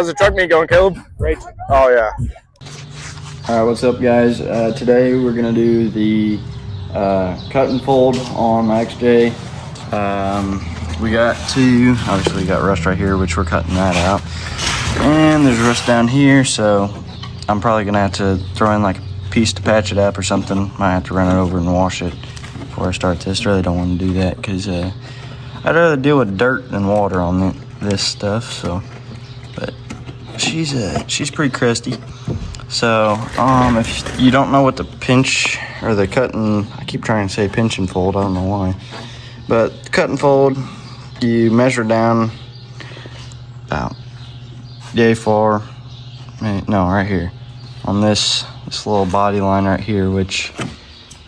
How's the truck meet going, Caleb? Great. Oh, yeah. All right, what's up, guys? Today we're gonna do the cut and fold on my XJ. Obviously we got rust right here, which we're cutting that out. And there's rust down here, so I'm probably gonna have to throw in like a piece to patch it up or something. Might have to run it over and wash it before I start this. Really don't want to do that because I'd rather deal with dirt than water on this stuff. So, but she's pretty crusty. So, if you don't know what the pinch or the cut and, I keep trying to say pinch and fold, I don't know why. But cut and fold, you measure down about yay far, no, right here. On this little body line right here, which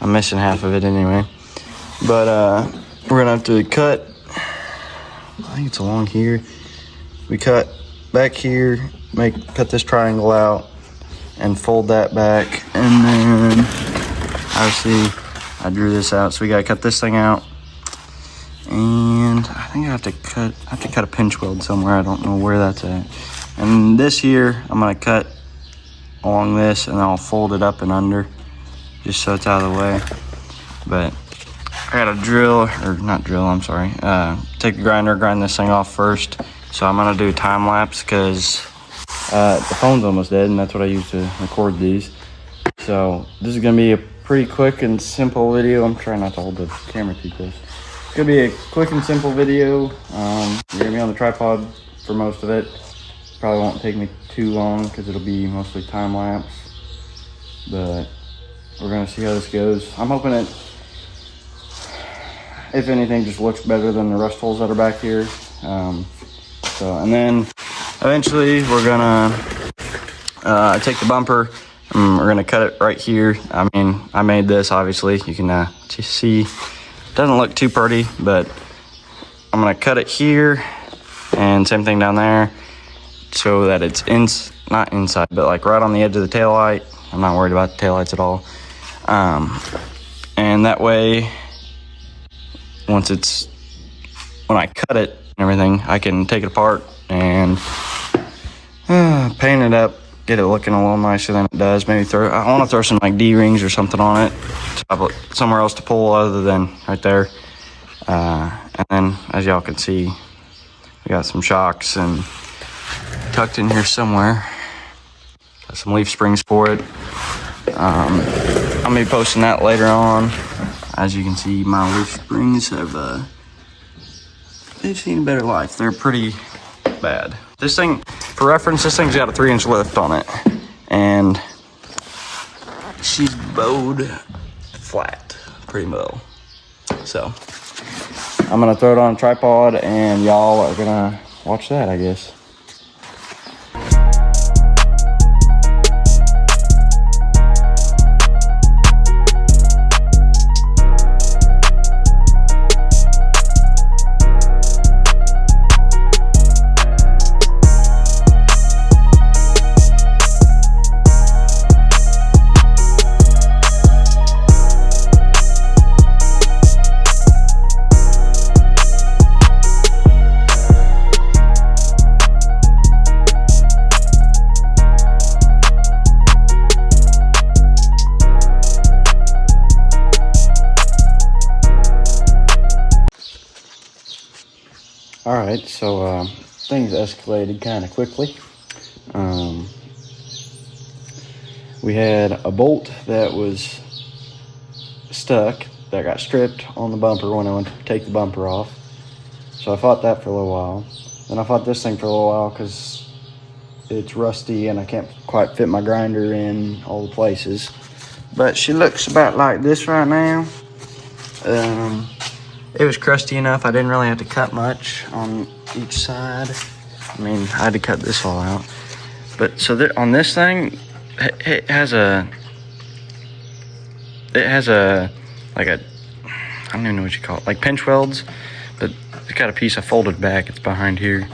I'm missing half of it anyway. But, we're gonna have to cut, I think it's along here. We cut back here, cut this triangle out, and fold that back, and then obviously I drew this out, so we gotta cut this thing out, and I think I have to cut a pinch weld somewhere. I don't know where that's at. And this here I'm gonna cut along this, and then I'll fold it up and under just so it's out of the way. But I gotta take the grinder, grind this thing off first. So I'm gonna do time lapse because the phone's almost dead, and that's what I use to record these. So this is gonna be a pretty quick and simple video. I'm trying not to hold the camera too close. It's gonna be a quick and simple video. You're gonna be on the tripod for most of it. Probably won't take me too long because it'll be mostly time lapse. But we're gonna see how this goes. I'm hoping it, if anything, just looks better than the rust holes that are back here. And then eventually we're gonna take the bumper and we're gonna cut it right here. I mean, I made this, obviously. You can just see, it doesn't look too pretty, but I'm gonna cut it here and same thing down there so that it's not inside, but like right on the edge of the taillight. I'm not worried about the taillights at all. And that way, when I cut it and everything, I can take it apart and paint it up, get it looking a little nicer than it does. Maybe I want to throw some like D-rings or something on it, so I have somewhere else to pull other than right there. And then, as y'all can see, we got some shocks and tucked in here somewhere. Got some leaf springs for it. I'm gonna be posting that later on. As you can see, my leaf springs have they've seen a better life. They're pretty bad. This thing, for reference, this thing's got a 3-inch lift on it, and she's bowed flat, pretty low. So I'm gonna throw it on a tripod, and y'all are gonna watch that, I guess. Alright, so things escalated kind of quickly. We had a bolt that was stuck that got stripped on the bumper when I went to take the bumper off. So I fought that for a little while. Then I fought this thing for a little while because it's rusty and I can't quite fit my grinder in all the places. But she looks about like this right now. It was crusty enough. I didn't really have to cut much on each side. I mean, I had to cut this all out. But so on this thing, it has a like a, I don't even know what you call it, like pinch welds, but it's got a piece I folded back. It's behind here,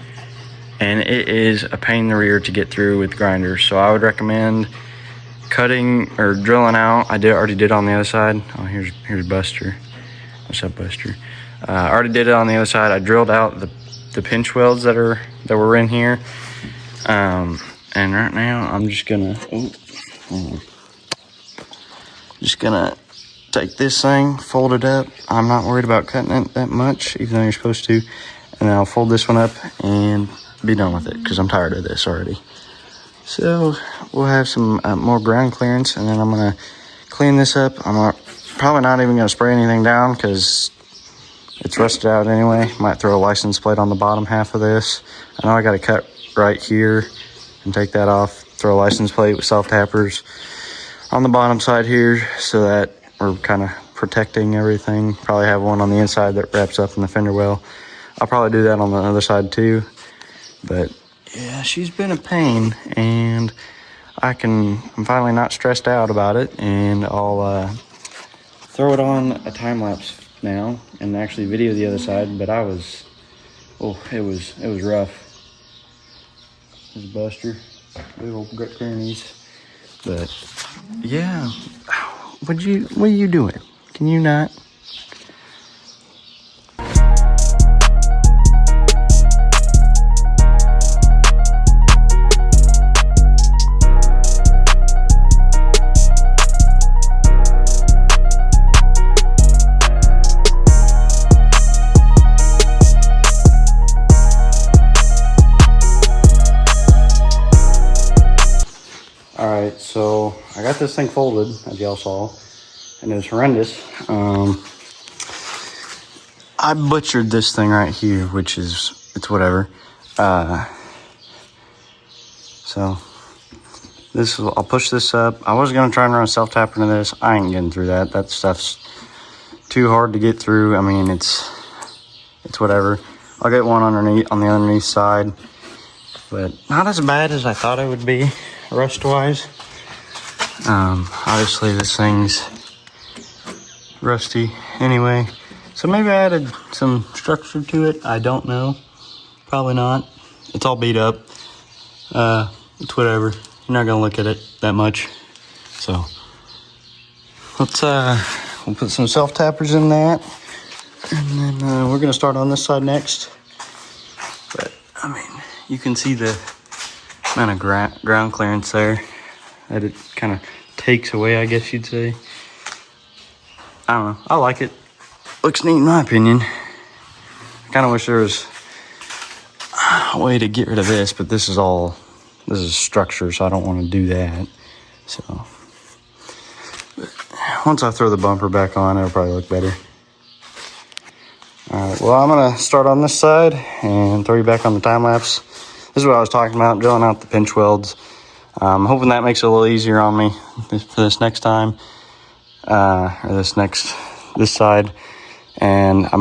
and it is a pain in the rear to get through with grinders. So I would recommend cutting or drilling out. I already did on the other side. Oh, here's Buster. What's up, Buster? I already did it on the other side. I drilled out the pinch welds that were in here, And right now I'm just gonna take this thing, fold it up. I'm not worried about cutting it that much, even though you're supposed to. And then I'll fold this one up and be done with it, because I'm tired of this already. So we'll have some more ground clearance, and then I'm gonna clean this up. I'm probably not even gonna spray anything down because it's rusted out anyway. Might throw a license plate on the bottom half of this. I know I got to cut right here and take that off. Throw a license plate with self-tappers on the bottom side here so that we're kind of protecting everything. Probably have one on the inside that wraps up in the fender well. I'll probably do that on the other side too. But yeah, she's been a pain, and I'm finally not stressed out about it, and I'll throw it on a time lapse now and actually video the other side. But it was rough. There's Buster, big old gut grannies. But yeah, what are you doing? Can you not? Alright, so I got this thing folded, as y'all saw, and it was horrendous. I butchered this thing right here, which is, it's whatever. So I'll push this up. I was gonna try and run a self-tapper into this. I ain't getting through that. That stuff's too hard to get through. I mean, it's whatever. I'll get one underneath, on the underneath side, but not as bad as I thought it would be, rust-wise. Obviously this thing's rusty anyway, so maybe I added some structure to it. I don't know. Probably not. It's all beat up. It's whatever. You're not gonna look at it that much. So we'll put some self-tappers in that, and then we're gonna start on this side next. But I mean, you can see the amount of ground clearance there that it kind of takes away, I guess you'd say. I don't know. I like it. Looks neat in my opinion. I kind of wish there was a way to get rid of this, but this is structure, so I don't want to do that. So once I throw the bumper back on, it'll probably look better. Alright, well, I'm gonna start on this side and throw you back on the time lapse. This is what I was talking about, drilling out the pinch welds. I'm hoping that makes it a little easier on me for this next time, or this side. And I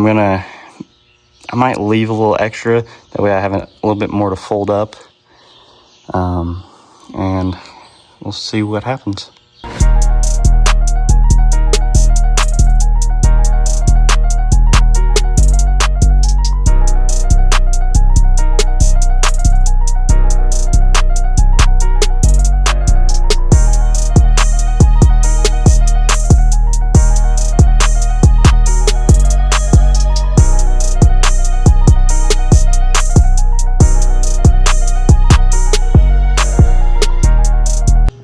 might leave a little extra, that way I have a little bit more to fold up. And we'll see what happens.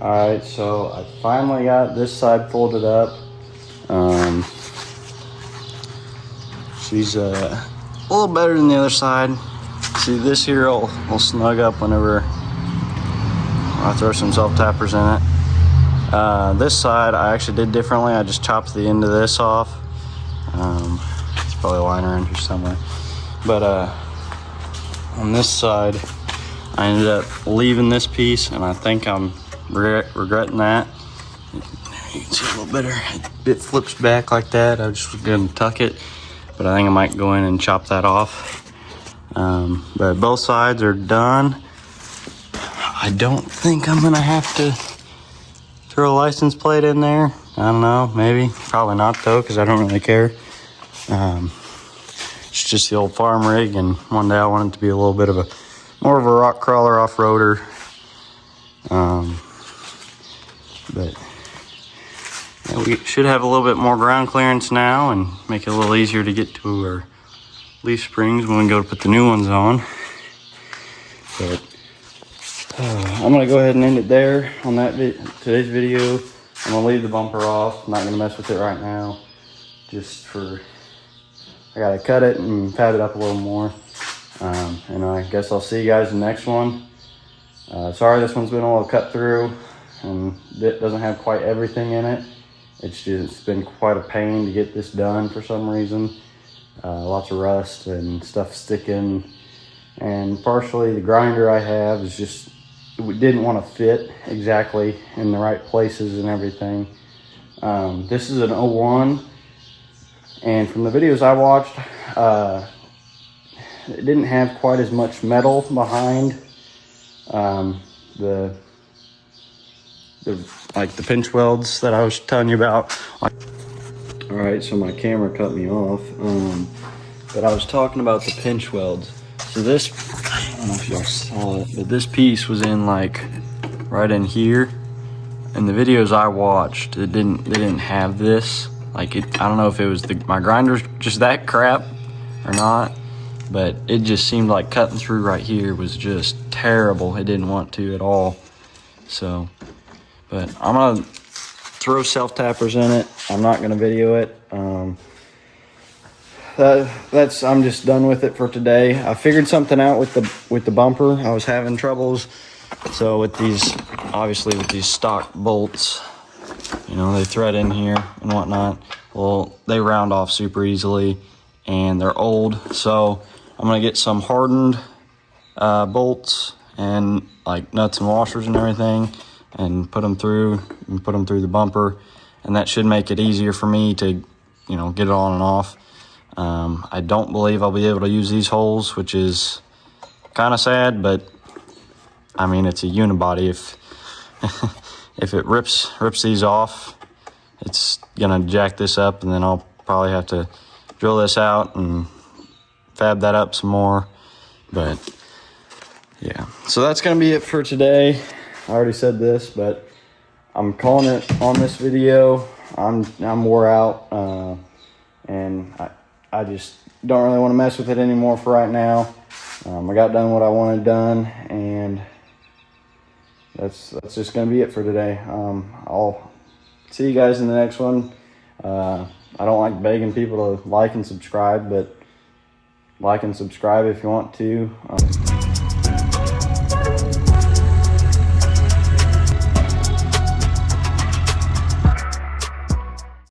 Alright, so I finally got this side folded up. She's a little better than the other side. See, this here will snug up whenever I throw some self-tappers in it. This side I actually did differently. I just chopped the end of this off. It's probably a line around here somewhere. But on this side, I ended up leaving this piece, and I think I'm regretting that. You can see a little better. It flips back like that. I was just gonna tuck it, but I think I might go in and chop that off. But both sides are done. I don't think I'm gonna have to throw a license plate in there. I don't know, maybe. Probably not though, because I don't really care. It's just the old farm rig, and one day I want it to be a little bit of more of a rock crawler off-roader. But yeah, we should have a little bit more ground clearance now and make it a little easier to get to our leaf springs when we go to put the new ones on. But I'm gonna go ahead and end it there on today's video. I'm gonna leave the bumper off. I'm not gonna mess with it right now. I gotta cut it and fab it up a little more. And I guess I'll see you guys in the next one. Sorry this one's been a little cut through and it doesn't have quite everything in it. It's been quite a pain to get this done for some reason. Lots of rust and stuff sticking, and partially the grinder I have is just, we didn't want to fit exactly in the right places and everything. This is an 01, and from the videos I watched, it didn't have quite as much metal behind the pinch welds that I was telling you about. All right, so my camera cut me off, but I was talking about the pinch welds. So this, I don't know if y'all saw it, but this piece was in like right in here. In the videos I watched, they didn't have this. Like I don't know if it was my grinder's just that crap or not, but it just seemed like cutting through right here was just terrible. It didn't want to at all. So, but I'm gonna throw self-tappers in it. I'm not gonna video it. I'm just done with it for today. I figured something out with the bumper. I was having troubles. So with these, obviously with these stock bolts, you know, they thread in here and whatnot. Well, they round off super easily and they're old. So I'm gonna get some hardened bolts and like nuts and washers and everything, and put them through the bumper, and that should make it easier for me to, you know, get it on and off. I don't believe I'll be able to use these holes, which is kind of sad, but I mean, it's a unibody. If it rips these off, it's gonna jack this up, and then I'll probably have to drill this out and fab that up some more. But yeah, so that's gonna be it for today. I already said this, but I'm calling it on this video. I'm wore out, and I just don't really want to mess with it anymore for right now. I got done what I wanted done, and that's just gonna be it for today. I'll see you guys in the next one. I don't like begging people to like and subscribe, but like and subscribe if you want to.